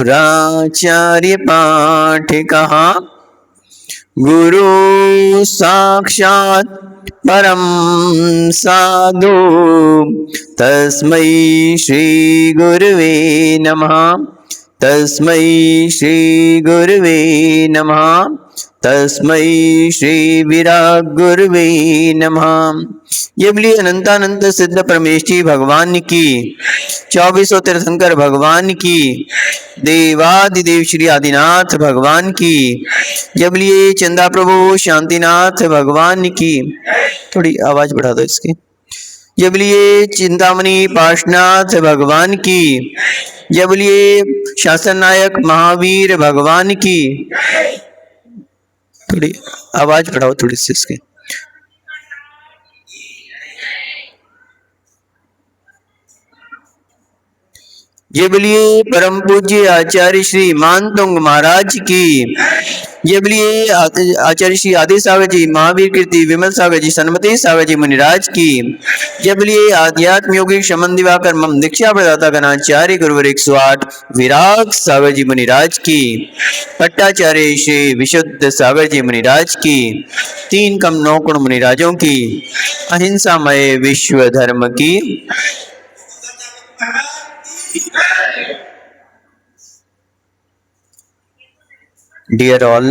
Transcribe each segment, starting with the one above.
गुराचार्य पाठ कहा। गुरु साक्षात् परम साधु तस्मै श्री गुरुवे नमः। तस्मै श्री गुरुवे नमः। तस्मै श्री विराग गुरुवे नमः। ये बोलिए अनंतानंत सिद्ध परमेश्वरी भगवान की, 2400 तीर्थंकर भगवान की, देवादिदेव श्री आदिनाथ भगवान की। जय बोलिए चंदा प्रभु शांतिनाथ भगवान की। थोड़ी आवाज बढ़ा दो इसकी। जय बोलिए चिंतामणि पार्श्वनाथ भगवान की। जय बोलिए शासन नायक महावीर भगवान की। थोड़ी आवाज बढ़ाओ थोड़ी सी इसकी। ये बोलिए परम पूज्य आचार्य श्री मानतुंग महाराज की। ये बोलिए आचार्य श्री आदि सागर जी, महावीर कीर्ति विमल सागर जी, सन्मति सागर जी मुनिराज की। ये बोलिए आध्यात्म योगिक शमन दिवाकर मम दीक्षा प्रदाता गणाचार्य गुरुवर 108 विराग सागर जी मुनिराज की। पट्टाचार्य श्री विशुद्ध सागर जी मुनिराज की। 3 कम 9 गुण मुनिराजों की। अहिंसामय विश्व धर्म की। Dear all,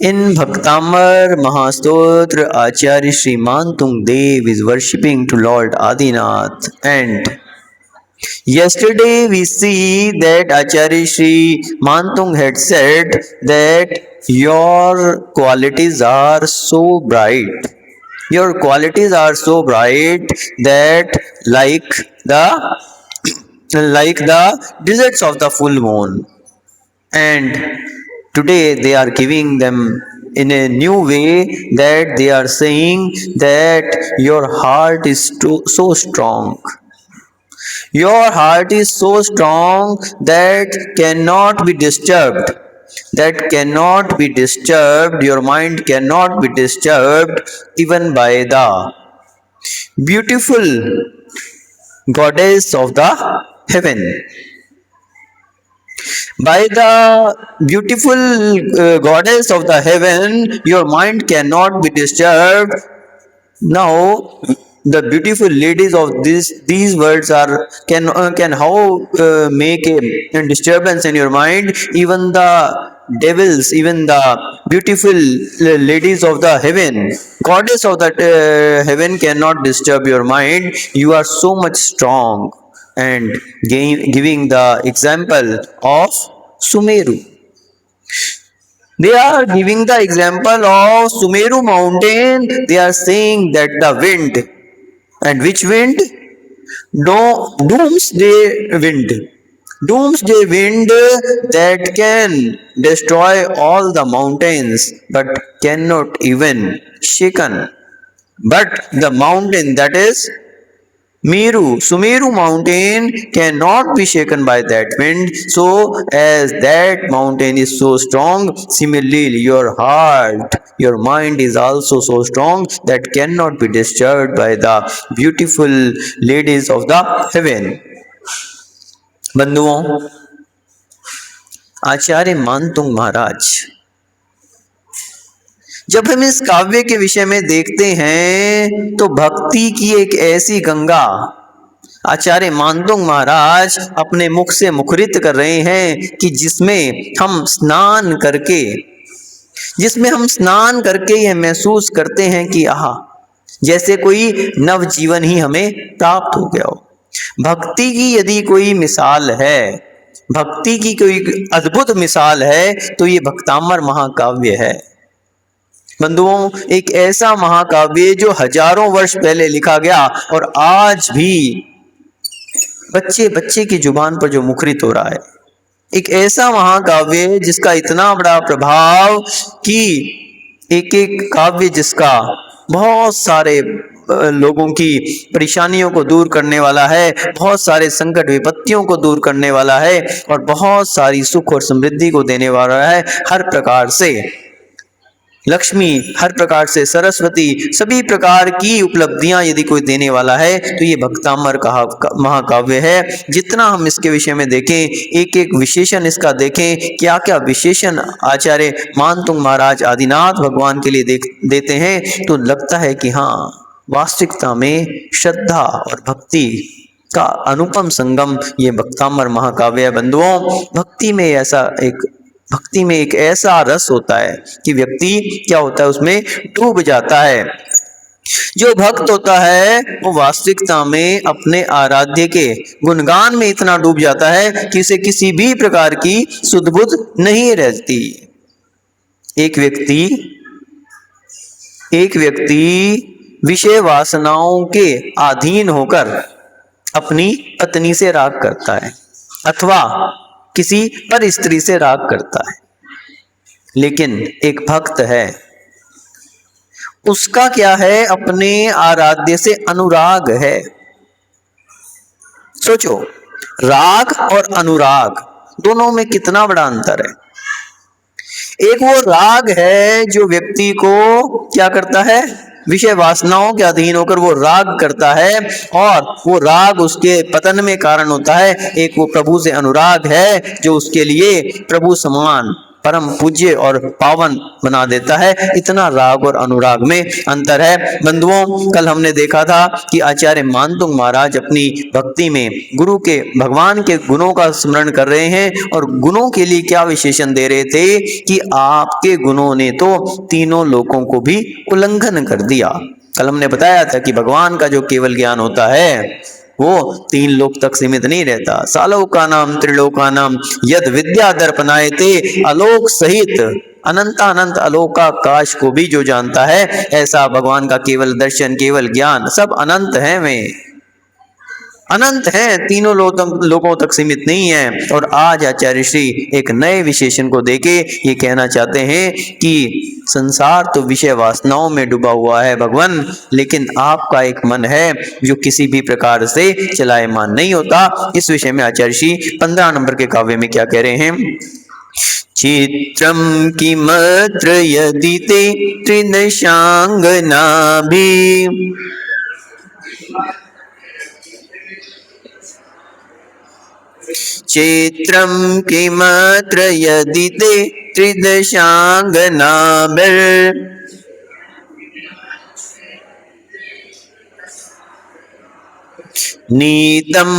in Bhaktamar Mahastotra, Acharya Sri Mantung Dev is worshipping to Lord Adinath, and yesterday we see that Acharya Sri Mantung had said that your qualities are so bright. Your qualities are so bright that like the deserts of the full moon. And today they are giving them in a new way, that they are saying that your heart is so strong. Your heart is so strong that cannot be disturbed. That cannot be disturbed. Your mind cannot be disturbed even by the beautiful goddess of the heaven. By the beautiful goddess of the heaven, your mind cannot be disturbed. Now, the beautiful ladies of these words are can how make a disturbance in your mind. Even the devils, even the beautiful ladies of the heaven, goddess of the heaven cannot disturb your mind. You are so much strong. And giving the example of Sumeru. They are giving the example of Sumeru mountain. They are saying that the wind, and which wind? Doomsday wind. Doomsday wind that can destroy all the mountains but cannot even shaken. But the mountain that is Sumeru mountain cannot be shaken by that wind. So as that mountain is so strong, similarly your heart, your mind is also so strong that cannot be disturbed by the beautiful ladies of the heaven. बंधुओं, आचार्य मानतुंग महाराज, जब हम इस काव्य के विषय में देखते हैं तो भक्ति की एक ऐसी गंगा आचार्य मानतुंग महाराज अपने मुख से मुखरित कर रहे हैं कि जिसमें हम स्नान करके यह महसूस करते हैं कि आहा, जैसे कोई नव जीवन ही हमें प्राप्त हो गया हो। भक्ति की यदि कोई मिसाल है, भक्ति की कोई अद्भुत मिसाल है तो ये भक्तामर महाकाव्य है। बंधुओं, एक ऐसा महाकाव्य जो हजारों वर्ष पहले लिखा गया और आज भी बच्चे बच्चे की जुबान पर जो मुखरित हो रहा है। एक ऐसा महाकाव्य जिसका इतना बड़ा प्रभाव कि एक एक काव्य जिसका बहुत सारे लोगों की परेशानियों को दूर करने वाला है, बहुत सारे संकट विपत्तियों को दूर करने वाला है और बहुत सारी सुख और समृद्धि को देने वाला है हर प्रकार से। लक्ष्मी, हर प्रकार से सरस्वती, सभी प्रकार की उपलब्धियां यदि कोई देने वाला है तो ये भक्तामर महाकाव्य है। जितना हम इसके विषय में देखें, एक एक विशेषण इसका देखें, क्या क्या विशेषण आचार्य मानतुंग महाराज आदिनाथ भगवान के लिए देते हैं, तो लगता है कि हाँ, वास्तविकता में श्रद्धा और भक्ति का अनुपम संगम ये भक्तामर महाकाव्य है। बंधुओं, भक्ति में एक ऐसा रस होता है कि व्यक्ति क्या होता है, उसमें डूब जाता है। जो भक्त होता है वो वास्तविकता में अपने आराध्य के गुणगान में इतना डूब जाता है कि उसे किसी भी प्रकार की सुध-बुध नहीं रहती। एक व्यक्ति विषय वासनाओं के अधीन होकर अपनी पत्नी से राग करता है अथवा किसी पर स्त्री से राग करता है, लेकिन एक भक्त है, उसका क्या है, अपने आराध्य से अनुराग है। सोचो, राग और अनुराग दोनों में कितना बड़ा अंतर है। एक वो राग है जो व्यक्ति को क्या करता है, विषय वासनाओं के अधीन होकर वो राग करता है और वो राग उसके पतन में कारण होता है। एक वो प्रभु से अनुराग है जो उसके लिए प्रभु समान परम पूज्य और पावन बना देता है। इतना राग और अनुराग में अंतर है। बंधुओं, कल हमने देखा था कि आचार्य मानतुंग महाराज अपनी भक्ति में गुरु के, भगवान के गुणों का स्मरण कर रहे हैं और गुणों के लिए क्या विशेषण दे रहे थे कि आपके गुणों ने तो तीनों लोकों को भी उल्लंघन कर दिया। कल हमने बताया था कि भगवान का जो केवल ज्ञान होता है वो 3 लोक तक सीमित नहीं रहता। सालोका नाम त्रिलोका नाम यद विद्या दर्पणायते, अलोक सहित अनंतानंत अलोकाकाश को भी जो जानता है, ऐसा भगवान का केवल दर्शन, केवल ज्ञान सब अनंत है, में अनंत है, तीनों लोकों तक सीमित नहीं है। और आज आचार्य श्री एक नए विशेषण को देके ये कहना चाहते हैं कि संसार तो विषय वासनाओं में डूबा हुआ है भगवान, लेकिन आपका एक मन है जो किसी भी प्रकार से चलायमान नहीं होता। इस विषय में आचार्य श्री 15 नंबर के काव्य में क्या कह रहे हैं, चित्रम किमत्र यदि ते त्रिदशांगनाभि चित्रम किमत्र यदि ते त्रिदशांगनाभिर नीतं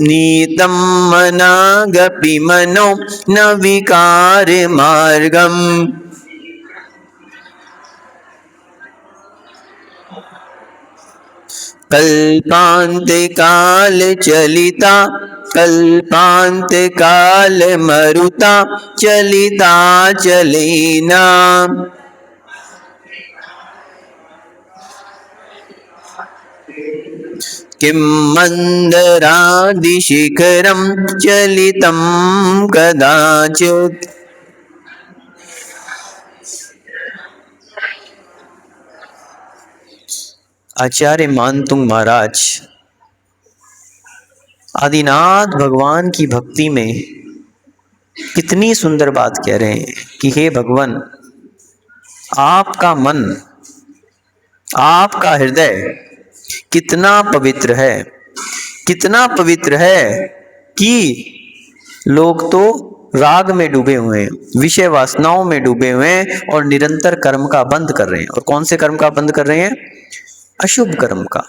नीतं मनागपि मनो न विकार मार्गम कल्पांत काल चलिता कल्पांत काल मरुता चलिता चलेना किं मंदरादि शिखरम चलितं कदाचित्। आचार्य मानतुंग महाराज आदिनाथ भगवान की भक्ति में कितनी सुंदर बात कह रहे हैं कि हे भगवान, आपका मन, आपका हृदय कितना पवित्र है, कितना पवित्र है कि लोग तो राग में डूबे हुए हैं, विषय वासनाओं में डूबे हुए हैं और निरंतर कर्म का बंद कर रहे हैं। और कौन से कर्म का बंद कर रहे हैं, अशुभ कर्म का,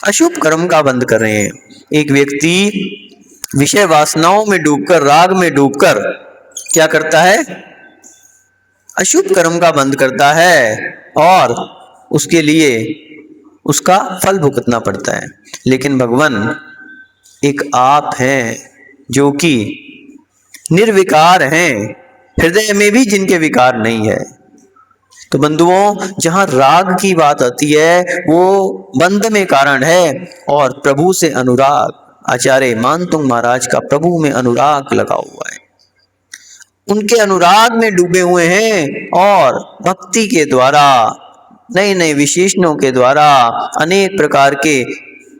अशुभ कर्म का बंद कर रहे हैं। एक व्यक्ति विषय वासनाओं में डूबकर, राग में डूबकर क्या करता है, अशुभ कर्म का बंद करता है और उसके लिए उसका फल भुगतना पड़ता है। लेकिन भगवान एक आप हैं जो कि निर्विकार हैं, हृदय में भी जिनके विकार नहीं है। तो बंधुओं, जहां राग की बात आती है वो बंध में कारण है और प्रभु से अनुराग, आचार्य मानतुंग महाराज का प्रभु में अनुराग लगा हुआ है, उनके अनुराग में डूबे हुए हैं और भक्ति के द्वारा, नए नए विशेषणों के द्वारा, अनेक प्रकार के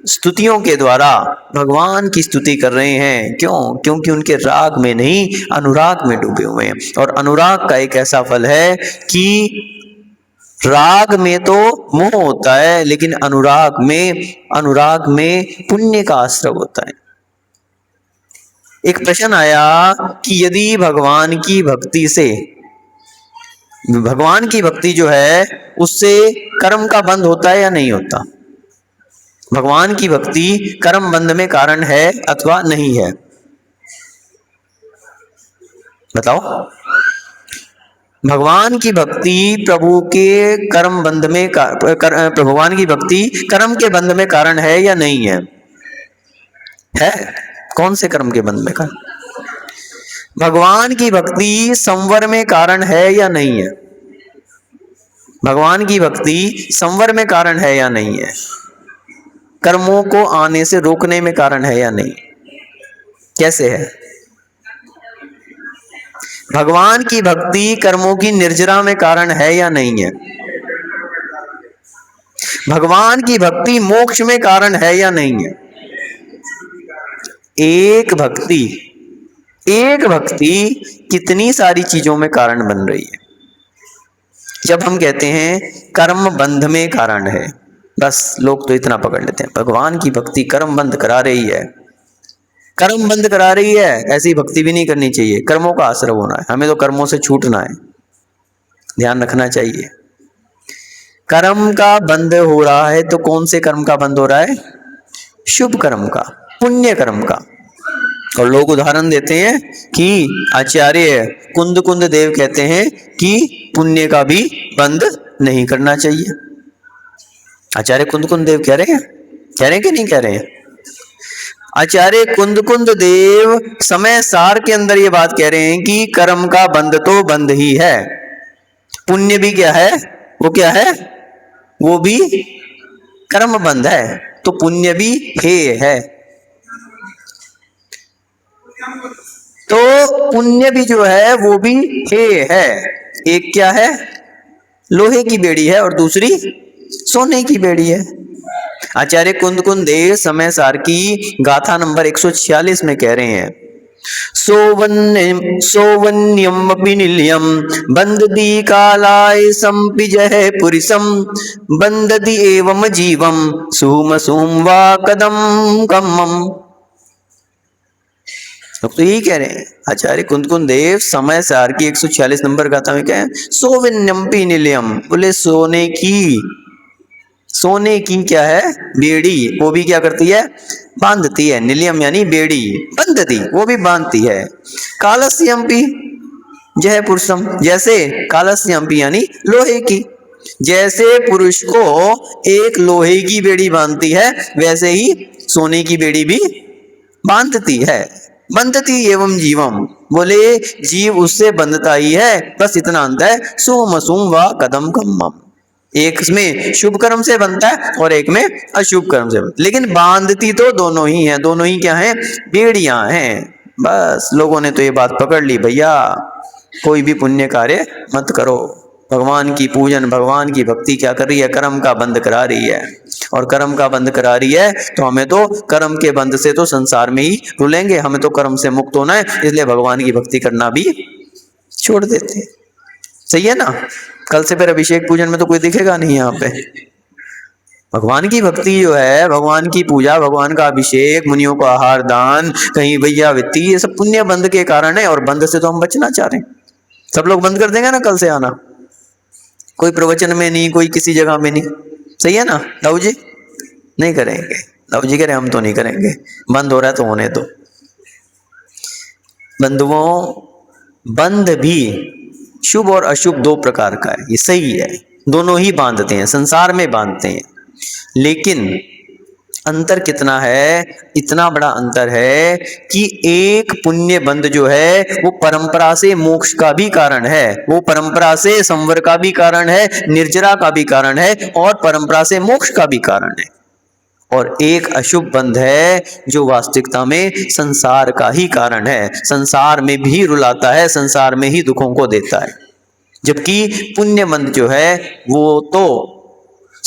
स्तुतियों के द्वारा भगवान की स्तुति कर रहे हैं। क्यों? क्योंकि उनके राग में नहीं, अनुराग में डूबे हुए हैं। और अनुराग का एक ऐसा फल है कि राग में तो मोह होता है, लेकिन अनुराग में पुण्य का आश्रय होता है। एक प्रश्न आया कि यदि भगवान की भक्ति जो है उससे कर्म का बंध होता है या नहीं होता? भगवान की भक्ति कर्म बंध में कारण है अथवा नहीं है? बताओ। भगवान की भक्ति प्रभु के कर्म बंध में भगवान की भक्ति कर्म के बंध में कारण है या नहीं है? है। कौन से कर्म के बंध में कारण? भगवान की भक्ति संवर में कारण है या नहीं है? भगवान की भक्ति संवर में कारण है या नहीं है? कर्मों को आने से रोकने में कारण है या नहीं? कैसे है? भगवान की भक्ति कर्मों की निर्जरा में कारण है या नहीं है? भगवान की भक्ति मोक्ष में कारण है या नहीं है? एक भक्ति कितनी सारी चीजों में कारण बन रही है। जब हम कहते हैं कर्म बंध में कारण है, बस लोग तो इतना पकड़ लेते हैं, भगवान की भक्ति कर्म बंध करा रही है। कर्म बंद करा रही है, ऐसी भक्ति भी नहीं करनी चाहिए। कर्मों का आश्रय होना है, हमें तो कर्मों से छूटना है, ध्यान रखना चाहिए। कर्म का बंद हो रहा है तो कौन से कर्म का बंद हो रहा है? शुभ कर्म का, पुण्य कर्म का। और लोग उदाहरण देते हैं कि आचार्य कुंद देव कहते हैं कि पुण्य का भी बंद नहीं करना चाहिए। आचार्य कुंद देव कह रहे हैं कि नहीं कह रहे हैं? आचार्य कुंद देव समय सार के अंदर ये बात कह रहे हैं कि कर्म का बंध तो बंध ही है, पुण्य भी क्या है? वो क्या है? वो भी कर्म बंध है, तो पुण्य भी हेय है। तो पुण्य भी जो है वो भी हेय है। एक क्या है? लोहे की बेड़ी है और दूसरी सोने की बेड़ी है। आचार्य कुंद देव समय सार की गाथा नंबर 146 में कह रहे हैं, सोवन्यम निल्यम बंददी कालाय संपिजह पुरिसम बंददी एवं जीवम सुम वा कदम कम्मम। लोग तो यही कह रहे हैं। आचार्य कुंद देव समय सार की 146 नंबर गाथा में क्या है? सोवन्यम्पि निल्यम, बोले सोने की क्या है? बेड़ी, वो भी क्या करती है? बांधती है। निलियम यानी बेड़ी, बंधती, वो भी बांधती है। कालस्यम्पि जय पुरुषम, जैसे कालस्यम्पि यानी लोहे की, जैसे पुरुष को एक लोहे की बेड़ी बांधती है वैसे ही सोने की बेड़ी भी बांधती है। बंधती एवं जीवम, बोले जीव उससे बंधता ही है, बस इतना अंतर है। सोम व कदम कम्मम, एक में शुभ कर्म से बनता है और एक में अशुभ कर्म से, लेकिन बांधती तो दोनों ही हैं। दोनों ही क्या हैं? बेड़ियां हैं। बस लोगों ने तो ये बात पकड़ ली, भैया कोई भी पुण्य कार्य मत करो। भगवान की पूजन, भगवान की भक्ति क्या कर रही है? कर्म का बंध करा रही है। और कर्म का बंध करा रही है तो हमें तो कर्म के बंध से तो संसार में ही रुलेंगे, हमें तो कर्म से मुक्त होना है, इसलिए भगवान की भक्ति करना भी छोड़ देते हैं। सही है ना? कल से फिर अभिषेक पूजन में तो कोई दिखेगा नहीं यहाँ पे। भगवान की भक्ति जो है, भगवान की पूजा, भगवान का अभिषेक, मुनियों को आहार दान, कहीं भैया वित्ती, ये सब पुण्य बंध के कारण है। और बंध से तो हम बचना चाह रहे हैं। सब लोग बंद कर देंगे ना कल से आना, कोई प्रवचन में नहीं, कोई किसी जगह में नहीं। सही है ना? दाऊ जी नहीं करेंगे, दाऊ जी कह रहे हम तो नहीं करेंगे, बंद हो रहा है तो होने दो। बंधुओं, बंध भी शुभ और अशुभ दो प्रकार का है, ये सही है, दोनों ही बांधते हैं, संसार में बांधते हैं। लेकिन अंतर कितना है? इतना बड़ा अंतर है कि एक पुण्य बंध जो है वो परंपरा से मोक्ष का भी कारण है, वो परंपरा से संवर का भी कारण है, निर्जरा का भी कारण है और परंपरा से मोक्ष का भी कारण है। और एक अशुभ बंध है जो वास्तविकता में संसार का ही कारण है, संसार में भी रुलाता है, संसार में ही दुखों को देता है। जबकि पुण्य बंध जो है वो तो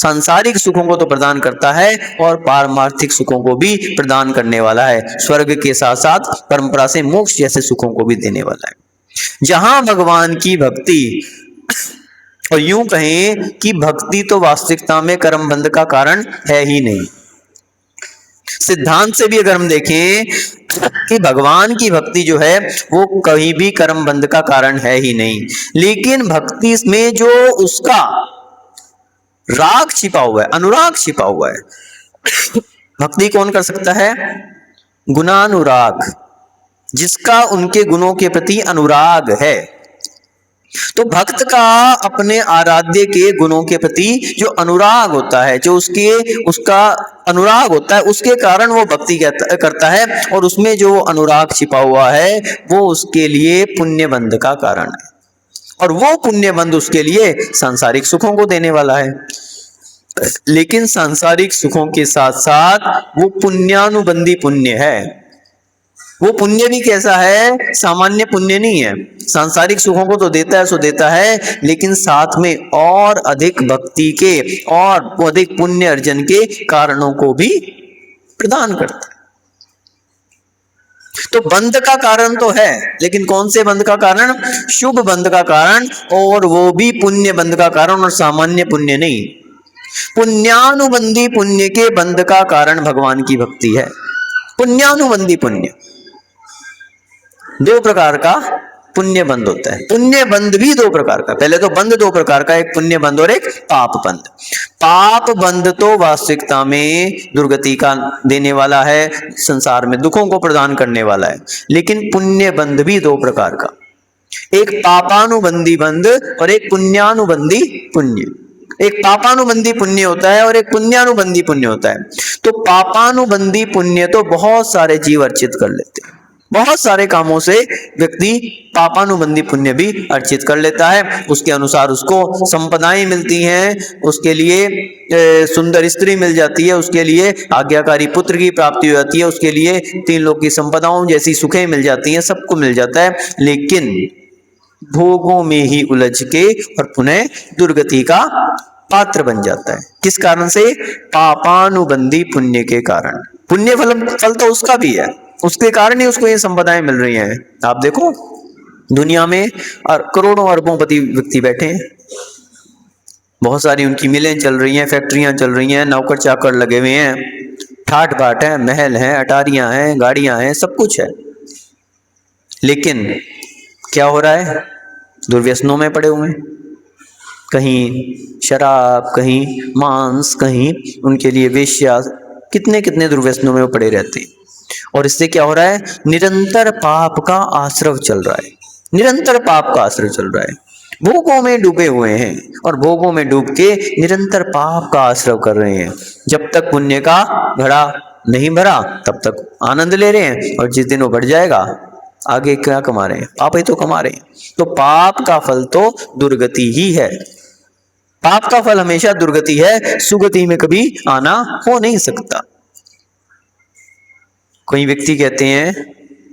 सांसारिक सुखों को तो प्रदान करता है और पारमार्थिक सुखों को भी प्रदान करने वाला है। स्वर्ग के साथ साथ परंपरा से मोक्ष जैसे सुखों को भी देने वाला है। जहां भगवान की भक्ति, और यूं कहें कि भक्ति तो वास्तविकता में कर्म बंध का कारण है ही नहीं। सिद्धांत से भी अगर हम देखें कि भगवान की भक्ति जो है वो कहीं भी कर्म बंध का कारण है ही नहीं, लेकिन भक्ति में जो उसका राग छिपा हुआ है, अनुराग छिपा हुआ है। भक्ति कौन कर सकता है? गुणानुराग, जिसका उनके गुणों के प्रति अनुराग है। तो भक्त का अपने आराध्य के गुणों के प्रति जो अनुराग होता है, जो उसका अनुराग होता है, उसके कारण वो भक्ति करता है, और उसमें जो अनुराग छिपा हुआ है वो उसके लिए पुण्य बंध का कारण है, और वो पुण्य बंध उसके लिए सांसारिक सुखों को देने वाला है। लेकिन सांसारिक सुखों के साथ साथ वो पुण्यानुबंधी पुण्य है। वो पुण्य भी कैसा है? सामान्य पुण्य नहीं है। सांसारिक सुखों को तो देता है, सो देता है, लेकिन साथ में और अधिक भक्ति के और अधिक पुण्य अर्जन के कारणों को भी प्रदान करता है। तो बंध का कारण तो है, लेकिन कौन से बंध का कारण? शुभ बंध का कारण, और वो भी पुण्य बंध का कारण, और सामान्य पुण्य नहीं। पुण्यानुबंधी पुण्य के बंध का कारण भगवान की भक्ति है। पुण्यानुबंधी पुण्य, दो प्रकार का पुण्य बंध होता है। पुण्य बंध भी दो प्रकार का, पहले तो बंध दो प्रकार का, एक पुण्य बंध और एक पाप बंध। पाप बंध तो वास्तविकता में दुर्गति का देने वाला है, संसार में दुखों को प्रदान करने वाला है। लेकिन पुण्य बंध भी दो प्रकार का, एक पापानुबंधी बंध और एक पुण्यानुबंधी पुण्य। एक पापानुबंधी पुण्य होता है और एक पुण्यानुबंधी पुण्य होता है। तो पापानुबंधी पुण्य तो बहुत सारे जीव अर्जित कर लेते हैं, बहुत सारे कामों से व्यक्ति पापानुबंधी पुण्य भी अर्जित कर लेता है। उसके अनुसार उसको संपदाएं मिलती हैं, उसके लिए सुंदर स्त्री मिल जाती है, उसके लिए आज्ञाकारी पुत्र की प्राप्ति हो जाती है, उसके लिए तीन लोक की संपदाओं जैसी सुखें मिल जाती हैं, सबको मिल जाता है। लेकिन भोगों में ही उलझ के और पुनः दुर्गति का पात्र बन जाता है। किस कारण से? पापानुबंधी पुण्य के कारण। पुण्य फल तो उसका भी है, उसके कारण ही उसको ये संपदाएं मिल रही हैं। आप देखो दुनिया में और करोड़ों अरबोंपति व्यक्ति बैठे हैं, बहुत सारी उनकी मिलें चल रही हैं, फैक्ट्रियां चल रही हैं, नौकर चाकर लगे हुए हैं, ठाट बाट है, महल है, अटारियां हैं, गाड़ियां हैं, सब कुछ है। लेकिन क्या हो रहा है? दुर्व्यसनों में पड़े हुए हैं, कहीं शराब, कहीं मांस, कहीं उनके लिए वेश्या, कितने कितने दुर्व्यसनों में वो पड़े रहते हैं। और इससे क्या हो रहा है? निरंतर पाप का आश्रव चल रहा है, निरंतर पाप का आश्रव चल रहा है। भोगों में डूबे हुए हैं और भोगों में डूब के निरंतर पाप का आश्रव कर रहे हैं। जब तक पुण्य का घड़ा नहीं भरा तब तक आनंद ले रहे हैं, और जिस दिन वो बढ़ जाएगा आगे क्या कमा रहे हैं? पाप ही तो कमा रहे हैं। तो पाप का फल तो दुर्गति ही है, पाप का फल हमेशा दुर्गति है, सुगति में कभी आना हो नहीं सकता। कोई व्यक्ति कहते हैं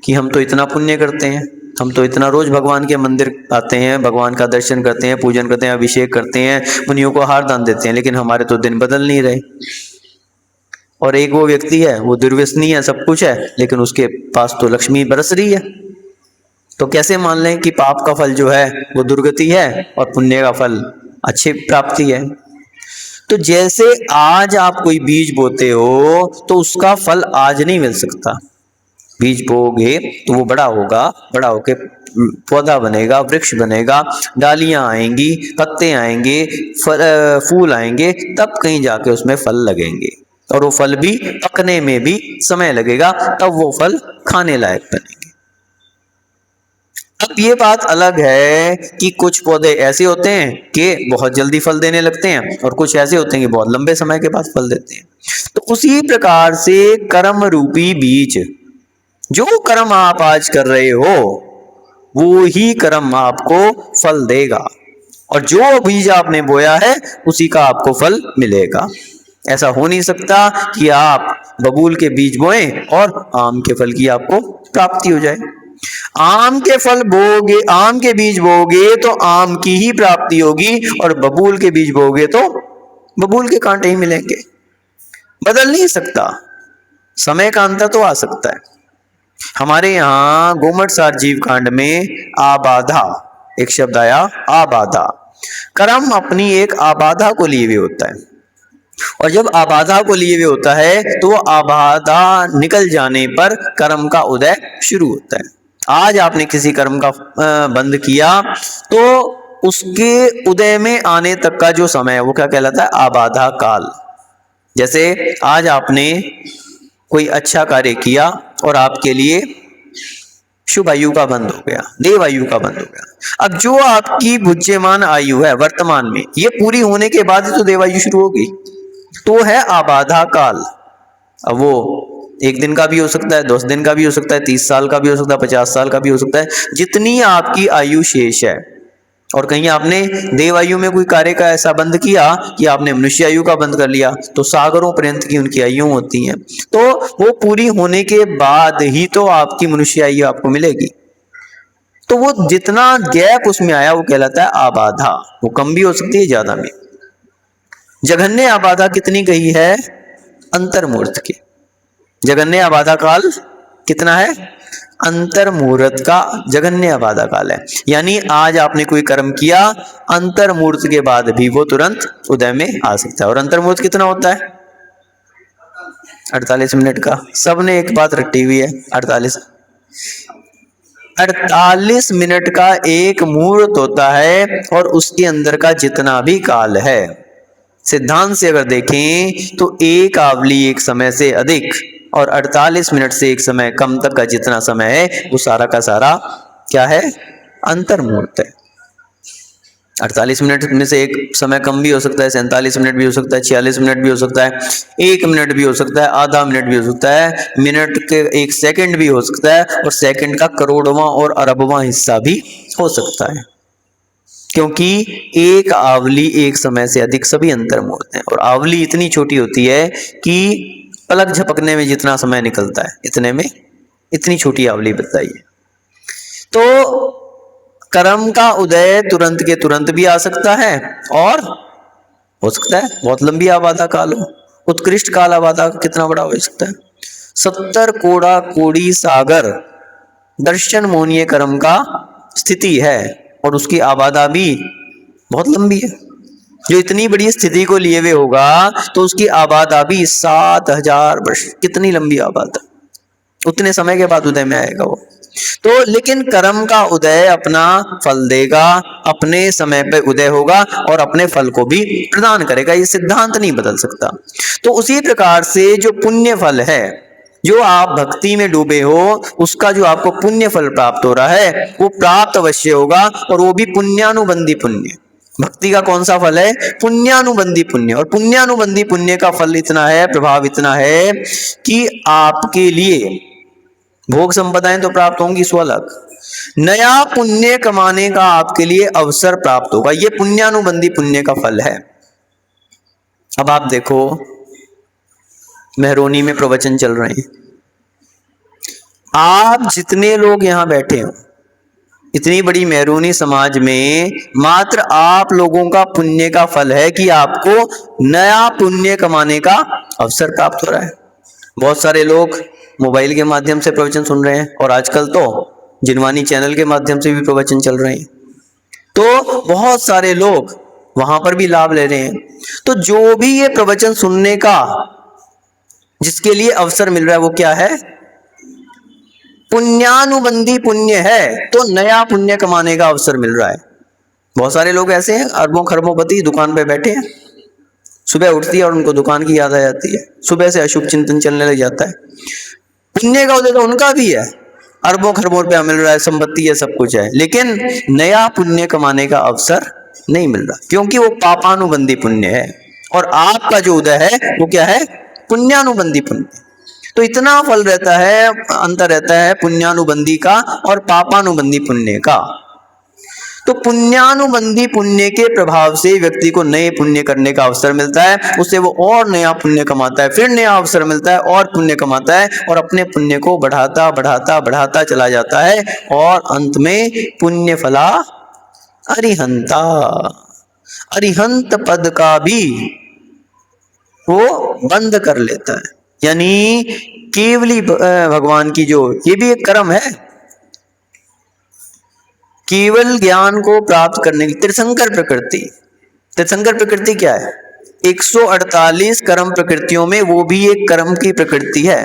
कि हम तो इतना पुण्य करते हैं, हम तो इतना रोज भगवान के मंदिर आते हैं, भगवान का दर्शन करते हैं, पूजन करते हैं, अभिषेक करते हैं, मुनियों को हार दान देते हैं, लेकिन हमारे तो दिन बदल नहीं रहे। और एक वो व्यक्ति है, वो दुर्व्यसनी है, सब कुछ है, लेकिन उसके पास तो लक्ष्मी बरस रही है। तो कैसे मान लें कि पाप का फल जो है वो दुर्गति है और पुण्य का फल अच्छी प्राप्ति है? तो जैसे आज आप कोई बीज बोते हो तो उसका फल आज नहीं मिल सकता। बीज बोगे तो वो बड़ा होगा, बड़ा होके पौधा बनेगा, वृक्ष बनेगा, डालियां आएंगी, पत्ते आएंगे, फूल आएंगे, तब कहीं जाके उसमें फल लगेंगे, और वो फल भी पकने में भी समय लगेगा, तब वो फल खाने लायक बनेंगे। अब ये बात अलग है कि कुछ पौधे ऐसे होते हैं कि बहुत जल्दी फल देने लगते हैं, और कुछ ऐसे होते हैं कि बहुत लंबे समय के बाद फल देते हैं। तो उसी प्रकार से कर्म रूपी बीज, जो कर्म आप आज कर रहे हो वो ही कर्म आपको फल देगा, और जो बीज आपने बोया है उसी का आपको फल मिलेगा। ऐसा हो नहीं सकता कि आप बबूल के बीज बोएं और आम के फल की आपको प्राप्ति हो जाए। आम के फल बोगे, आम के बीज बोगे तो आम की ही प्राप्ति होगी, और बबूल के बीज बोगे तो बबूल के कांटे ही मिलेंगे। बदल नहीं सकता, समय का अंतर तो आ सकता है। हमारे यहाँ गोमटसार जीव कांड में आबाधा एक शब्द आया, आबाधा। कर्म अपनी एक आबाधा को लिए हुए होता है, और जब आबाधा को लिए हुए होता है तो आबाधा निकल जाने पर कर्म का उदय शुरू होता है। आज आपने किसी कर्म का बंद किया तो उसके उदय में आने तक का जो समय है वो क्या कहलाता है? आबाधा काल। जैसे आज आपने कोई अच्छा कार्य किया और आपके लिए शुभ आयु का बंद हो गया, देव आयु का बंद हो गया। अब जो आपकी बुद्धिमान आयु है वर्तमान में, ये पूरी होने के बाद ही तो देवायु शुरू होगी, तो है आबाधा काल। अब वो 1 दिन का भी हो सकता है, 10 दिन का भी हो सकता है, 30 साल का भी हो सकता है, 50 साल का भी हो सकता है, जितनी आपकी आयु शेष है। और कहीं आपने देवायु में कोई कार्य का ऐसा बंद किया कि आपने मनुष्य आयु का बंद कर लिया, तो सागरों पर्यंत की उनकी आयु होती हैं, तो वो पूरी होने के बाद ही तो आपकी मनुष्य आयु आपको मिलेगी। तो वो जितना गैप उसमें आया वो कहलाता है आबाधा। वो कम भी हो सकती है, ज्यादा भी। जघन्य आबाधा कितनी गई है? अंतर्मुहूर्त की। जघन्य आबाधा काल कितना है? अंतर्मुहूर्त का जघन्य आबाधा काल है। यानी आज आपने कोई कर्म किया, अंतर्मुहूर्त के बाद भी वो तुरंत उदय में आ सकता है। और अंतर्मुहूर्त कितना होता है? 48 मिनट का। सबने एक बात रटी हुई है, 48 मिनट का एक मुहूर्त होता है, और उसके अंदर का जितना भी काल है, सिद्धांत से अगर देखें तो एक आवली एक समय से अधिक और 48 मिनट से एक समय कम तक का जितना समय है वो सारा का सारा क्या है? अंतर्मुहूर्त है। 48 मिनट में से एक समय कम भी हो सकता है, 47 मिनट भी हो सकता है, 46 मिनट भी हो सकता है, 1 मिनट भी हो सकता है, आधा मिनट भी हो सकता है, मिनट के 1 सेकंड भी हो सकता है, और सेकंड का करोड़वां और अरबवां हिस्सा भी हो सकता है। क्योंकि एक आवली एक समय से अधिक सभी अंतर्मुहूर्त हैं, और आवली इतनी छोटी होती है कि पलक झपकने में जितना समय निकलता है, इतने में इतनी छोटी आवली बताइए। तो कर्म का उदय तुरंत के तुरंत भी आ सकता है, और हो सकता है बहुत लंबी आबाधा काल हो। उत्कृष्ट काल आबाधा कितना बड़ा हो सकता है? 70 कोड़ा कोड़ी सागर दर्शन मोहनीय कर्म का स्थिति है, और उसकी आबादा भी बहुत लंबी है। जो इतनी बड़ी स्थिति को लिए हुए होगा तो उसकी आबादा भी 7000 वर्ष। कितनी लंबी आबादा, उतने समय के बाद उदय में आएगा वो। तो लेकिन कर्म का उदय अपना फल देगा, अपने समय पे उदय होगा और अपने फल को भी प्रदान करेगा, ये सिद्धांत नहीं बदल सकता। तो उसी प्रकार से जो पुण्य फल है, जो आप भक्ति में डूबे हो, उसका जो आपको पुण्य फल प्राप्त हो रहा है वो प्राप्त अवश्य होगा, और वो भी पुण्यानुबंधी पुण्य। भक्ति का कौन सा फल है? पुण्यानुबंधी पुण्य। और पुण्यानुबंधी पुण्य का फल इतना है, प्रभाव इतना है कि आपके लिए भोग संपदाएं तो प्राप्त होंगी सो अलग, नया पुण्य कमाने का आपके लिए अवसर प्राप्त होगा। ये पुण्यानुबंधी पुण्य का फल है। अब आप देखो, मेहरोनी में प्रवचन चल रहे हैं, आप जितने लोग यहां बैठे हो, इतनी बड़ी मेहरोनी समाज में मात्र आप लोगों का पुण्य का फल है कि आपको नया पुण्य कमाने का अवसर प्राप्त हो रहा है। बहुत सारे लोग मोबाइल के माध्यम से प्रवचन सुन रहे हैं, और आजकल तो जिनवानी चैनल के माध्यम से भी प्रवचन चल रहे हैं, तो बहुत सारे लोग वहां पर भी लाभ ले रहे हैं। तो जो भी ये प्रवचन सुनने का जिसके लिए अवसर मिल रहा है वो क्या है? पुण्यानुबंधी पुण्य है, तो नया पुण्य कमाने का अवसर मिल रहा है। बहुत सारे लोग ऐसे हैं, अरबों खरबों दुकान पे बैठे हैं, सुबह उठती है और उनको दुकान की याद आ जाती है, सुबह से अशुभ चिंतन चलने लग जाता है। पुण्य का उदय तो उनका भी है, अरबों खरबों रुपया मिल रहा है, संपत्ति है, सब कुछ है, लेकिन नया पुण्य कमाने का अवसर नहीं मिल रहा, क्योंकि वो पापानुबंधी पुण्य है। और आपका जो उदय है वो क्या है? पुण्यानुबंधी पुण्य। तो इतना फल रहता है, अंतर रहता है पुण्यानुबंधी का और पापानुबंधी पुण्य का। तो पुण्यानुबंधी पुण्य के प्रभाव से व्यक्ति को नए पुण्य करने का अवसर मिलता है, उससे वो और नया पुण्य कमाता है, फिर नया अवसर मिलता है और पुण्य कमाता है, और अपने पुण्य को बढ़ाता बढ़ाता बढ़ाता चला जाता है, और अंत में पुण्य फला अरिहंता, अरिहंत पद का भी वो बंद कर लेता है। यानी केवली भगवान की जो, ये भी एक कर्म है, केवल ज्ञान को प्राप्त करने की त्रिशंकर प्रकृति। त्रिशंकर प्रकृति क्या है? 148 कर्म प्रकृतियों में वो भी एक कर्म की प्रकृति है,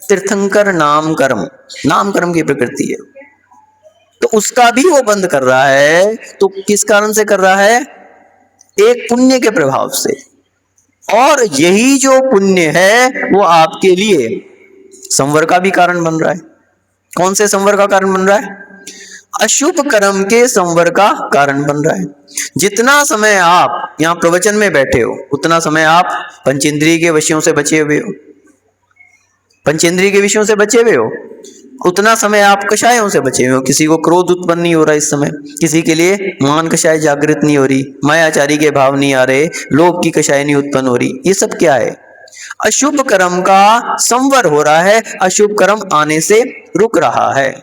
तीर्थंकर नाम कर्म, नाम कर्म की प्रकृति है। तो उसका भी वो बंद कर रहा है। तो किस कारण से कर रहा है? एक पुण्य के प्रभाव से। और यही जो पुण्य है वो आपके लिए संवर का भी कारण बन रहा है। कौन से संवर का कारण बन रहा है? अशुभ कर्म के संवर का कारण बन रहा है। जितना समय आप यहाँ प्रवचन में बैठे हो उतना समय आप पंचेंद्रिय के विषयों से बचे हुए हो, पंचेंद्रिय के विषयों से बचे हुए हो, उतना समय आप कषायों से बचे हुए हो। किसी को क्रोध उत्पन्न नहीं हो रहा इस समय, किसी के लिए मान कषाय जागृत नहीं हो रही, मायाचारी के भाव नहीं आ रहे, लोभ की कषाय नहीं उत्पन्न हो रही। ये सब क्या है? अशुभ कर्म का संवर हो रहा है, अशुभ कर्म आने से रुक रहा है।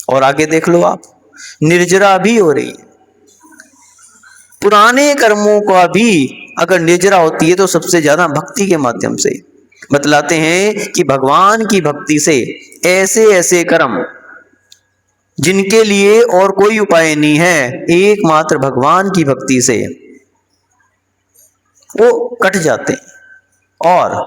और आगे देख लो आप, निर्जरा भी हो रही है। पुराने कर्मों का भी अगर निर्जरा होती है तो सबसे ज्यादा भक्ति के माध्यम से। बतलाते हैं कि भगवान की भक्ति से ऐसे ऐसे कर्म जिनके लिए और कोई उपाय नहीं है, एकमात्र भगवान की भक्ति से वो कट जाते हैं। और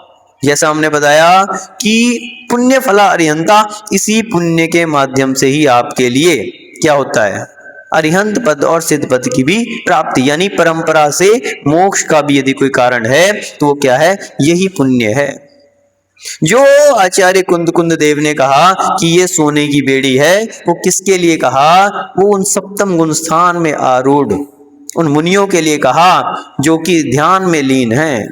जैसा हमने बताया कि पुण्य फला अरिहंता, इसी पुण्य के माध्यम से ही आपके लिए क्या होता है? अरिहंत पद और सिद्ध पद की भी प्राप्ति। यानी परंपरा से मोक्ष का भी यदि कोई कारण है तो वो क्या है? यही पुण्य है। जो आचार्य कुंद देव ने कहा कि ये सोने की बेड़ी है, वो किसके लिए कहा? वो उन सप्तम गुण स्थान में आरूढ़ उन मुनियों के लिए कहा जो कि ध्यान में लीन है,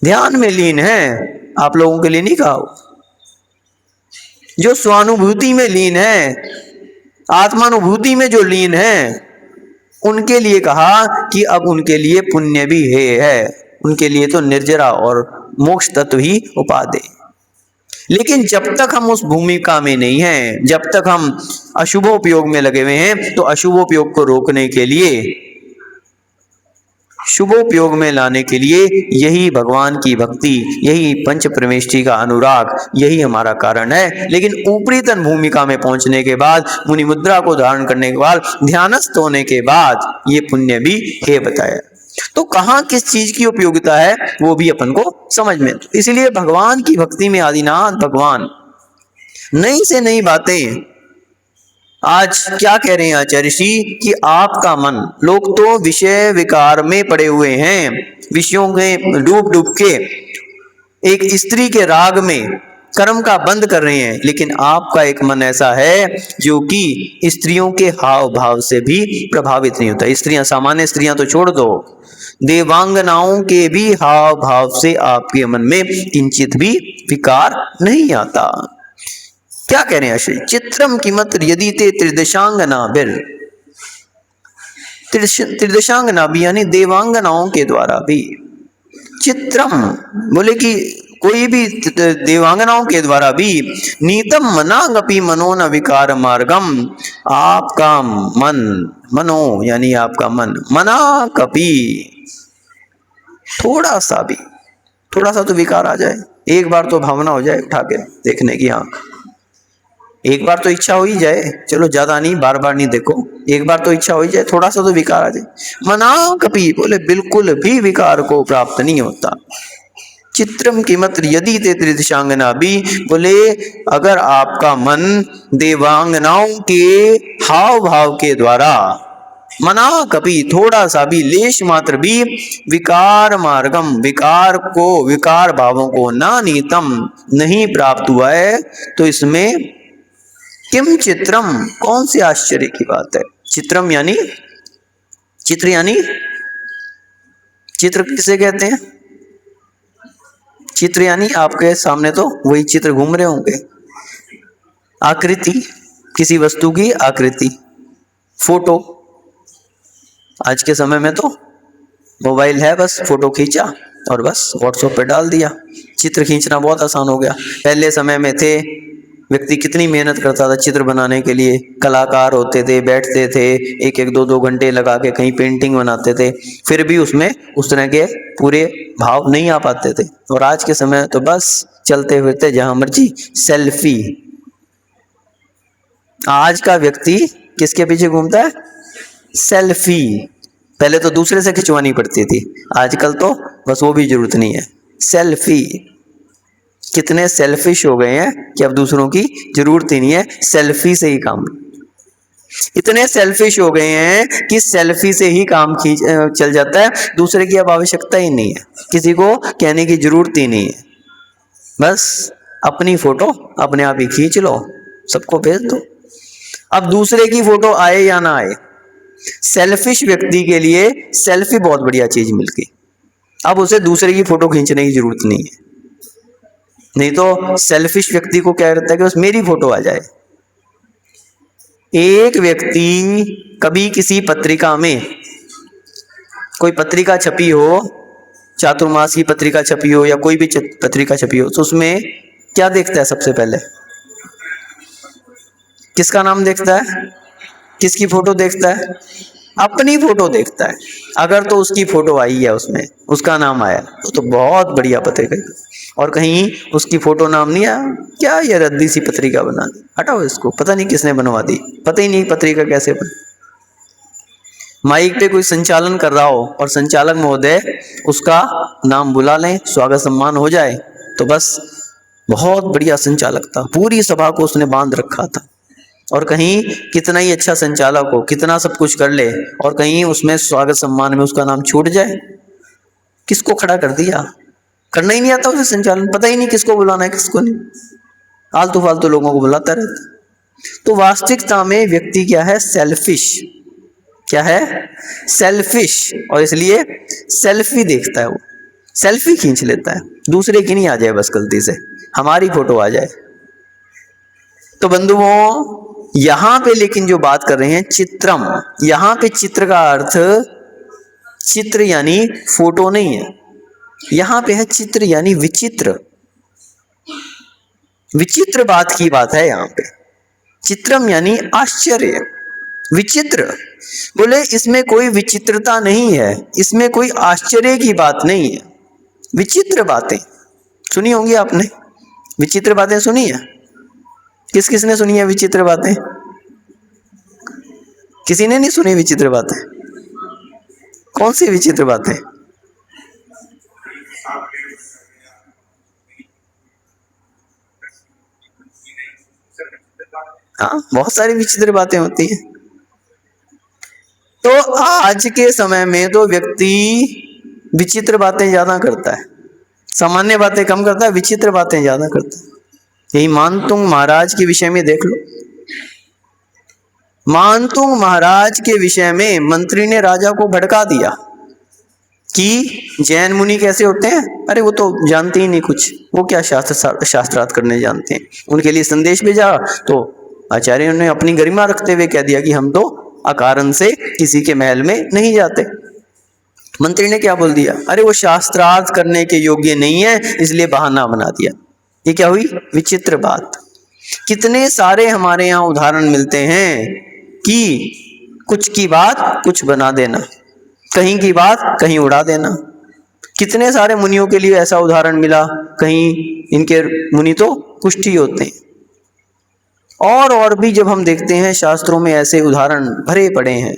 ध्यान में लीन है। आप लोगों के लिए नहीं कहा। जो स्वानुभूति में लीन है, आत्मानुभूति में जो लीन है, उनके लिए कहा कि अब उनके लिए पुण्य भी है। उनके लिए तो निर्जरा और मोक्ष तत्व ही उपादेय। लेकिन जब तक हम उस भूमिका में नहीं हैं, जब तक हम अशुभोपयोग में लगे हुए हैं, तो अशुभोपयोग को रोकने के लिए, शुभोपयोग में लाने के लिए यही भगवान की भक्ति, यही पंच परमेष्ठी का अनुराग, यही हमारा कारण है। लेकिन ऊपरी तन भूमिका में पहुंचने के बाद, मुनि मुद्रा को धारण करने के बाद, ध्यानस्थ होने के बाद ये पुण्य भी है बताया। तो कहाँ किस चीज की उपयोगिता है वो भी अपन को समझ में। इसलिए भगवान की भक्ति में आदिनाथ भगवान नई से नई बातें। आज क्या कह रहे हैं आचार्य ऋषि कि आपका मन, लोग तो विषय विकार में पड़े हुए हैं, विषयों में डूब डूब के एक स्त्री के राग में कर्म का बंद कर रहे हैं। लेकिन आपका एक मन ऐसा है जो कि स्त्रियों के हाव भाव से भी प्रभावित नहीं होता। स्त्रियां, सामान्य स्त्रियां तो छोड़ दो, देवांगनाओं के भी हाव भाव से आपके मन में किंचित भी विकार नहीं आता। क्या कह रहे हैं श्री? चित्रम किमत यदि ते त्रिदशांगना बिर, त्रिदशांगना भी यानी देवांगनाओं के द्वारा भी। चित्रम बोले कि कोई भी देवांगनाओं के द्वारा भी, नीतम मनागपि मनो न विकार मार्गम, आपका मन, मनो यानी आपका मन, मना कपि थोड़ा सा भी, थोड़ा सा तो विकार आ जाए, एक बार तो भावना हो जाए उठा के देखने की, हाँ एक बार तो इच्छा हो ही जाए, चलो ज्यादा नहीं, बार बार नहीं देखो, एक बार तो इच्छा हो ही जाए, थोड़ा सा तो विकार आ जाए। मना कपि बोले बिल्कुल भी विकार को प्राप्त नहीं होता। चित्रम कीमत यदि ते त्रिदशांगना भी बोले अगर आपका मन देवांगनाओं के हाव भाव के द्वारा, मना कभी थोड़ा सा भी, लेश मात्र भी विकार मार्गम, विकार को, विकार भावों को ना नीतम नहीं प्राप्त हुआ है, तो इसमें किम चित्रम, कौन सी आश्चर्य की बात है? चित्रम यानी चित्र, यानी चित्र किसे कहते हैं? चित्र यानी आपके सामने तो वही चित्र घूम रहे होंगे, आकृति, किसी वस्तु की आकृति, फोटो। आज के समय में तो मोबाइल है, बस फोटो खींचा और बस व्हाट्सएप पे डाल दिया। चित्र खींचना बहुत आसान हो गया। पहले समय में थे व्यक्ति कितनी मेहनत करता था चित्र बनाने के लिए, कलाकार होते थे, बैठते थे, एक एक दो दो घंटे लगा के कहीं पेंटिंग बनाते थे, फिर भी उसमें उस तरह के पूरे भाव नहीं आ पाते थे। और आज के समय तो बस चलते फिरते जहां मर्जी सेल्फी। आज का व्यक्ति किसके पीछे घूमता है? सेल्फी। पहले तो दूसरे से खिंचवानी पड़ती थी, आजकल तो बस वो भी जरूरत नहीं है, सेल्फी। कितने सेल्फिश हो गए हैं कि अब दूसरों की जरूरत ही नहीं है, सेल्फी से ही काम। इतने सेल्फिश हो गए हैं कि सेल्फी से ही काम चल जाता है, दूसरे की अब आवश्यकता ही नहीं है, किसी को कहने की जरूरत ही नहीं है, बस अपनी फोटो अपने आप ही खींच लो, सबको भेज दो। अब दूसरे की फोटो आए या ना आए, सेल्फिश व्यक्ति के लिए सेल्फी बहुत बढ़िया चीज मिल गई। अब उसे दूसरे की फोटो खींचने की जरूरत नहीं है। नहीं तो सेल्फिश व्यक्ति को क्या रहता है कि बस मेरी फोटो आ जाए। एक व्यक्ति कभी किसी पत्रिका में, कोई पत्रिका छपी हो, चातुर्मास की पत्रिका छपी हो या कोई भी पत्रिका छपी हो, तो उसमें क्या देखता है? सबसे पहले किसका नाम देखता है? किसकी फोटो देखता है? अपनी फोटो देखता है। अगर तो उसकी फोटो आई है, उसमें उसका नाम आया तो बहुत बढ़िया पत्रिका। और कहीं उसकी फोटो नाम नहीं आया, क्या ये रद्दी सी पत्रिका बना दी, हटाओ इसको, पता नहीं किसने बनवा दी, पता ही नहीं पत्रिका कैसे बनी। माइक पे कोई संचालन कर रहा हो और संचालक महोदय उसका नाम बुला लें, स्वागत सम्मान हो जाए, तो बस बहुत बढ़िया संचालक था, पूरी सभा को उसने बांध रखा था। और कहीं कितना ही अच्छा संचालक हो, कितना सब कुछ कर ले, और कहीं उसमें स्वागत सम्मान में उसका नाम छूट जाए, किसको खड़ा कर दिया? करना ही नहीं आता उसे संचालन, पता ही नहीं किसको बुलाना है किसको नहीं, आलतू फालतू लोगों को बुलाता रहता। तो वास्तविकता में व्यक्ति क्या है? सेल्फिश। क्या है? सेल्फिश। और इसलिए सेल्फी देखता है, वो सेल्फी खींच लेता है, दूसरे की नहीं आ जाए, बस गलती से हमारी फोटो आ जाए। तो बंधुओं, यहां पे लेकिन जो बात कर रहे हैं चित्रम, यहां पे चित्र का अर्थ चित्र यानी फोटो नहीं है, यहां पे है चित्र यानी विचित्र। विचित्र बात की बात है यहां पे। चित्रम यानी आश्चर्य, विचित्र बोले इसमें कोई विचित्रता नहीं है, इसमें कोई आश्चर्य की बात नहीं है। विचित्र बातें सुनी होंगी आपने, विचित्र बातें सुनी है? किस किस ने सुनी है विचित्र बातें? किसी ने नहीं सुनी विचित्र बातें? कौन सी विचित्र बातें? हाँ, बहुत सारी विचित्र बातें होती हैं। तो आज के समय में तो व्यक्ति विचित्र बातें ज्यादा करता है, सामान्य बातें कम करता है, विचित्र बातें ज्यादा करता है। यही मानतुंग महाराज के विषय में देख लो। मानतुंग महाराज के विषय में मंत्री ने राजा को भड़का दिया कि जैन मुनि कैसे होते हैं, अरे वो तो जानते ही नहीं कुछ, वो क्या शास्त्रार्थ करने जानते हैं। उनके लिए संदेश भेजा तो आचार्यों ने अपनी गरिमा रखते हुए कह दिया कि हम तो अकारण से किसी के महल में नहीं जाते। मंत्री ने क्या बोल दिया, अरे वो शास्त्रार्थ करने के योग्य नहीं है, इसलिए बहाना बना दिया। ये क्या हुई? विचित्र बात। कितने सारे हमारे यहाँ उदाहरण मिलते हैं कि कुछ की बात कुछ बना देना, कहीं की बात कहीं उड़ा देना। कितने सारे मुनियों के लिए ऐसा उदाहरण मिला, कहीं इनके मुनि तो कुष्ठी होते हैं। और भी जब हम देखते हैं शास्त्रों में ऐसे उदाहरण भरे पड़े हैं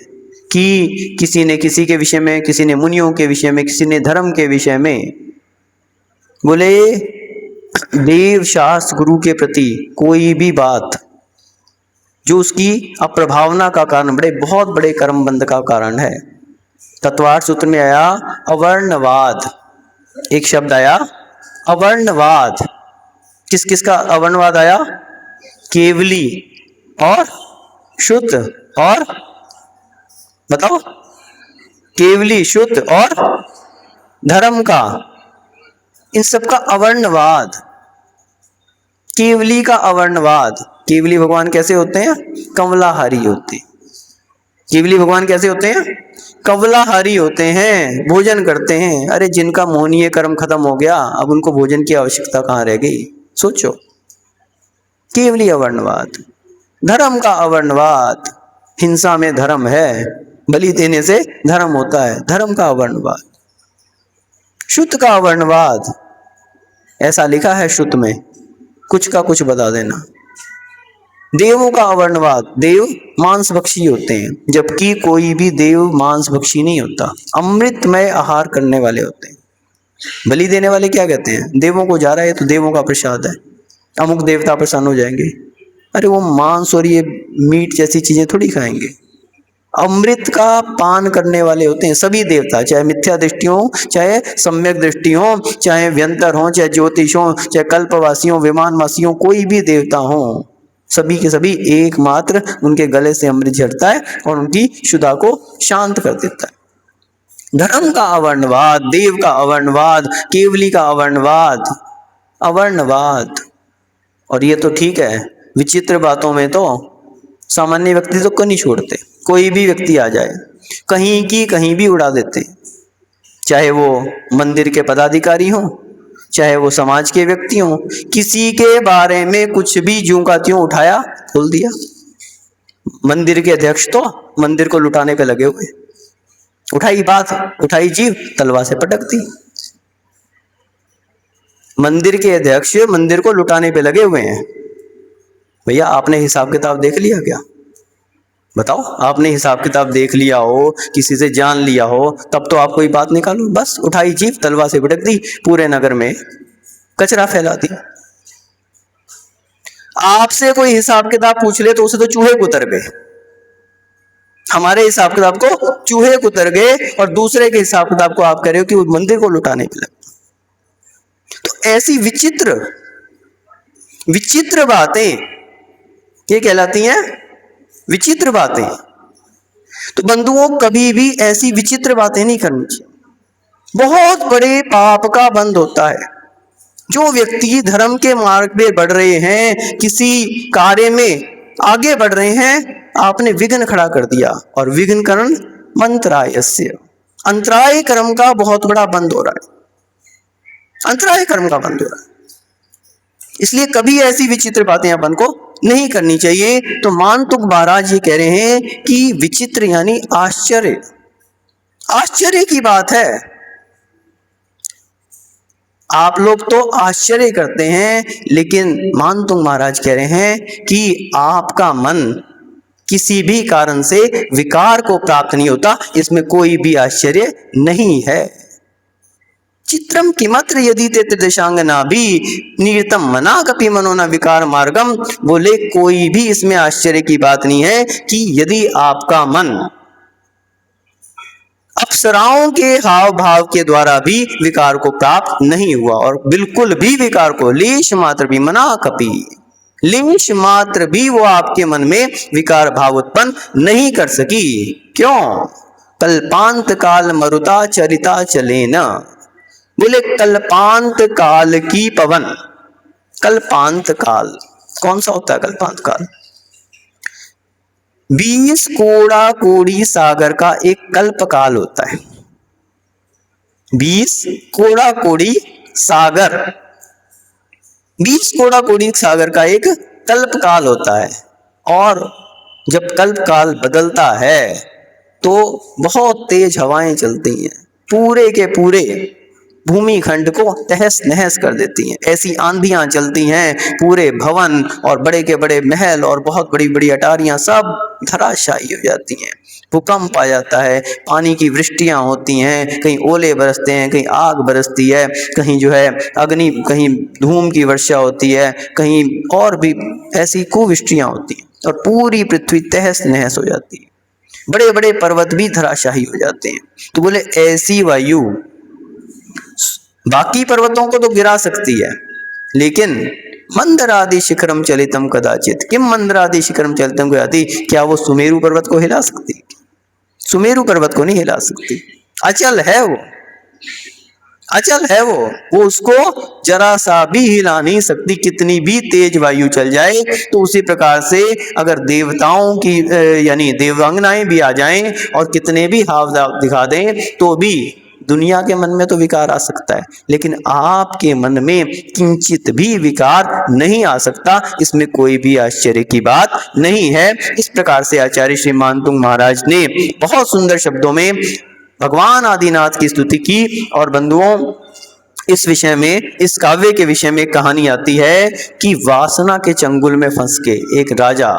कि किसी ने किसी के विषय में, किसी ने मुनियों के विषय में, किसी ने धर्म के विषय में, बोले देव शास्त्र गुरु के प्रति कोई भी बात जो उसकी अप्रभावना का कारण बड़े बहुत बड़े कर्म बंध का कारण है। तत्वार्थ सूत्र में आया अवर्णवाद, एक शब्द आया अवर्णवाद। किस किस का अवर्णवाद आया? केवली और शुद्ध और बताओ, केवली शुद्ध और धर्म का, इन सब का अवर्णवाद। केवली का अवर्णवाद। केवली भगवान कैसे होते हैं? कमलाहारी होते हैं। केवली भगवान कैसे होते हैं? कमलाहारी होते हैं, भोजन करते हैं। अरे जिनका मोहनीय कर्म खत्म हो गया, अब उनको भोजन की आवश्यकता कहाँ रह गई? सोचो केवली अवर्णवाद, धर्म का अवर्णवाद। हिंसा में धर्म है, बलि देने से धर्म होता है, धर्म का अवर्णवाद। शुद्ध का अवर्णवाद, ऐसा लिखा है शुद्ध में, कुछ का कुछ बता देना। देवों का अवर्णवाद, देव मांस भक्षी होते हैं, जबकि कोई भी देव मांस भक्षी नहीं होता, अमृतमय आहार करने वाले होते हैं। बलि देने वाले क्या कहते हैं, देवों को जा रहा है तो देवों का प्रसाद है, अमुक देवता प्रसन्न हो जाएंगे। अरे वो मांस और ये मीट जैसी चीजें थोड़ी खाएंगे, अमृत का पान करने वाले होते हैं सभी देवता, चाहे मिथ्या दृष्टि हो, चाहे सम्यक दृष्टि हो, चाहे व्यंतर हो, चाहे ज्योतिष हो, चाहे कल्पवासी हो, विमानवासी हो, कोई भी देवता हो, सभी के सभी एकमात्र उनके गले से अमृत झरता है और उनकी क्षुधा को शांत कर देता है। धर्म का अवर्णवाद, देव का अवर्णवाद, केवली का अवर्णवाद, अवर्णवाद। और ये तो ठीक है, विचित्र बातों में तो सामान्य व्यक्ति तो नहीं छोड़ते, कोई भी व्यक्ति आ जाए कहीं की कहीं भी उड़ा देते, चाहे वो मंदिर के पदाधिकारी हों, चाहे वो समाज के व्यक्ति हों, किसी के बारे में कुछ भी ज्यों का त्यों उठाया खोल दिया। मंदिर के अध्यक्ष तो मंदिर को लुटाने पे लगे हुए, उठाई बात, उठाई जीव, तलवार से पटक दी। मंदिर के अध्यक्ष मंदिर को लुटाने पे लगे हुए हैं। भैया आपने हिसाब किताब देख लिया क्या? बताओ, आपने हिसाब किताब देख लिया हो, किसी से जान लिया हो, तब तो आप कोई बात निकालो। बस उठाई जीभ, तलवार से भड़क दी, पूरे नगर में कचरा फैला दिया। आपसे कोई हिसाब किताब पूछ ले तो उसे तो चूहे कुतर गए, हमारे हिसाब किताब को चूहे कुतर गए, और दूसरे के हिसाब किताब को आप कह रहे हो कि वो मंदिर को लुटाने पे लगे। तो ऐसी विचित्र विचित्र बातें ये कहलाती हैं विचित्र बातें। तो बंधुओं, कभी भी ऐसी विचित्र बातें नहीं करनी चाहिए, बहुत बड़े पाप का बंध होता है। जो व्यक्ति धर्म के मार्ग पे बढ़ रहे हैं, किसी कार्य में आगे बढ़ रहे हैं, आपने विघ्न खड़ा कर दिया, और विघ्न करण मंत्रायस्य, अंतराय कर्म का बहुत बड़ा बंद हो रहा है, अंतराय कर्म का बंद हो रहा है। इसलिए कभी ऐसी विचित्र बातें अपन को नहीं करनी चाहिए। तो मानतुक महाराज ये कह रहे हैं कि विचित्र यानी आश्चर्य, आश्चर्य की बात है। आप लोग तो आश्चर्य करते हैं, लेकिन मानतुक महाराज कह रहे हैं कि आपका मन किसी भी कारण से विकार को प्राप्त नहीं होता, इसमें कोई भी आश्चर्य नहीं है। चित्रम किमत्र यदि ते त्रिदशांगना भी नियतम मना कपि मनोना विकार मार्गम। बोले कोई भी इसमें आश्चर्य की बात नहीं है कि यदि आपका मन अप्सराओं के हाव भाव के द्वारा भी विकार को प्राप्त नहीं हुआ, और बिल्कुल भी विकार को लेश मात्र भी, मना कपि लेश मात्र भी वो आपके मन में विकार भाव उत्पन्न नहीं कर सकी। क्यों? कल्पांत काल मरुता चरिता चले न। बोले कल्पांत काल की पवन, कल्पांत काल कौन सा होता है? कल्पांत काल 20 कोड़ा कोड़ी सागर का एक कल्प काल होता है। 20 कोड़ा कोड़ी सागर, 20 कोड़ा कोड़ी सागर का एक कल्प काल होता है। और जब कल्प काल बदलता है तो बहुत तेज हवाएं चलती हैं, पूरे के पूरे भूमि खंड को तहस नहस कर देती हैं। ऐसी आंधियां चलती हैं, पूरे भवन और बड़े के बड़े महल और बहुत बड़ी बड़ी अटारियां सब धराशायी हो जाती हैं। भूकंप आ जाता है, पानी की वृष्टियां होती हैं, कहीं ओले बरसते हैं, कहीं आग बरसती है, कहीं जो है अग्नि, कहीं धूम की वर्षा होती है, कहीं और भी ऐसी कुवृष्टियां होती हैं, और पूरी पृथ्वी तहस नहस हो जाती है। बड़े बड़े पर्वत भी धराशायी हो जाते हैं। तो बोले ऐसी वायु बाकी पर्वतों को तो गिरा सकती है, लेकिन मंदरादि शिखरम चलितम कदाचित किम मंदरादि शिखरम चलितम कदाति, क्या वो सुमेरु पर्वत को हिला सकती? सुमेरु पर्वत को नहीं हिला सकती। अचल है वो, अचल है वो उसको जरा सा भी हिला नहीं सकती, कितनी भी तेज वायु चल जाए। तो उसी प्रकार से अगर देवताओं की यानी देवांगनाएं भी आ जाएं और कितने भी हाव दिखा दें, तो भी दुनिया के मन में तो विकार आ सकता है, लेकिन आपके मन में किंचित भी विकार नहीं आ सकता, इसमें कोई भी आश्चर्य की बात नहीं है। इस प्रकार से आचार्य श्री मानतुंग महाराज ने बहुत सुंदर शब्दों में भगवान आदिनाथ की स्तुति की। और बंधुओं, इस विषय में, इस काव्य के विषय में कहानी आती है कि वासना के चंगुल में फंस के एक राजा,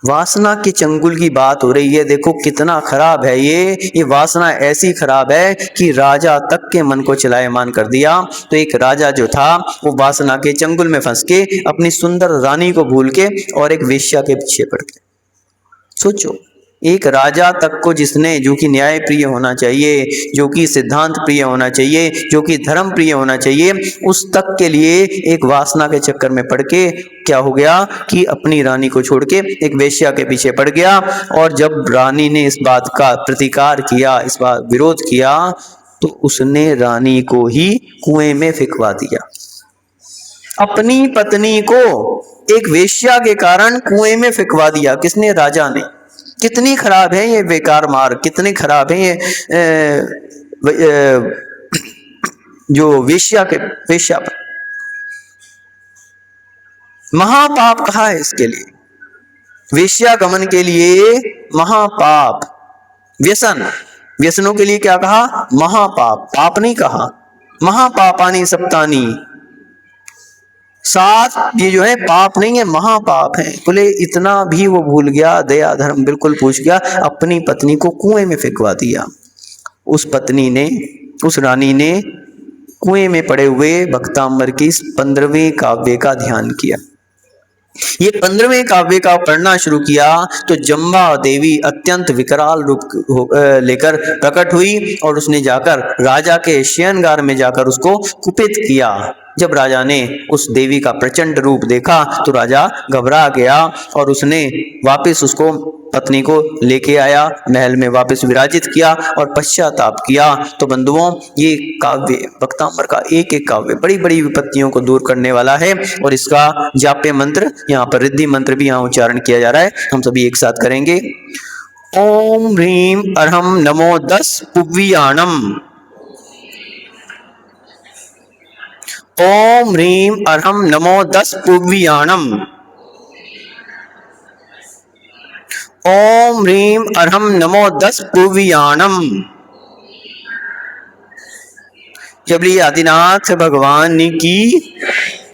वासना के चंगुल की बात हो रही है, देखो कितना खराब है ये वासना ऐसी खराब है कि राजा तक के मन को चलायमान कर दिया। तो एक राजा जो था वो वासना के चंगुल में फंस के अपनी सुंदर रानी को भूल के और एक वेश्या के पीछे पड़ गया। सोचो, एक राजा तक को जिसने, जो कि न्याय प्रिय होना चाहिए, जो कि सिद्धांत प्रिय होना चाहिए, जो कि धर्म प्रिय होना चाहिए, उस तक के लिए एक वासना के चक्कर में पड़ के क्या हो गया कि अपनी रानी को छोड़ के एक वेश्या के पीछे पड़ गया। और जब रानी ने इस बात का प्रतिकार किया, इस बात विरोध किया, तो उसने रानी को ही कुएं में फेंकवा दिया। अपनी पत्नी को एक वेश्या के कारण कुएं में फेंकवा दिया। किसने? राजा ने। कितनी खराब है ये बेकार मार्ग, कितने खराब है ये जो वेश्या के, वेश्या पर महापाप कहा है इसके लिए, वेश्या गमन के लिए महापाप, व्यसन, व्यसनों के लिए क्या कहा? महापाप। पाप नहीं कहा, महापापानि सप्तानि, 7 ये जो है पाप नहीं है, महापाप है। बोले इतना भी वो भूल गया, दया धर्म बिल्कुल पूछ गया, अपनी पत्नी को कुएं में फेंकवा दिया। उस पत्नी ने, उस रानी ने कुएं में पड़े हुए भक्तांबर की इस 15वें काव्य का ध्यान किया। ये 15वें काव्य का पढ़ना शुरू किया तो जम्बा देवी अत्यंत विकराल रूप लेकर प्रकट हुई और उसने जाकर राजा के शयनगार में जाकर उसको कुपित किया। जब राजा ने उस देवी का प्रचंड रूप देखा तो राजा घबरा गया और उसने वापस उसको, पत्नी को लेके आया, महल में वापस विराजित किया और पश्चाताप किया। तो बंधुओं, ये काव्य, भक्तांबर का एक एक काव्य बड़ी बड़ी विपत्तियों को दूर करने वाला है। और इसका जाप्य मंत्र, यहाँ पर रिद्धि मंत्र भी यहाँ उच्चारण किया जा रहा है, हम सभी एक साथ करेंगे। ओम ह्रीम अर्हम नमो 10 पुव्वियाणम। ओम ह्रीम अर्हम नमो 10 पुव्वियाणम। ओम ह्रीम अर्हम नमो 10 पुव्वियाणम। जबली आदिनाथ भगवान की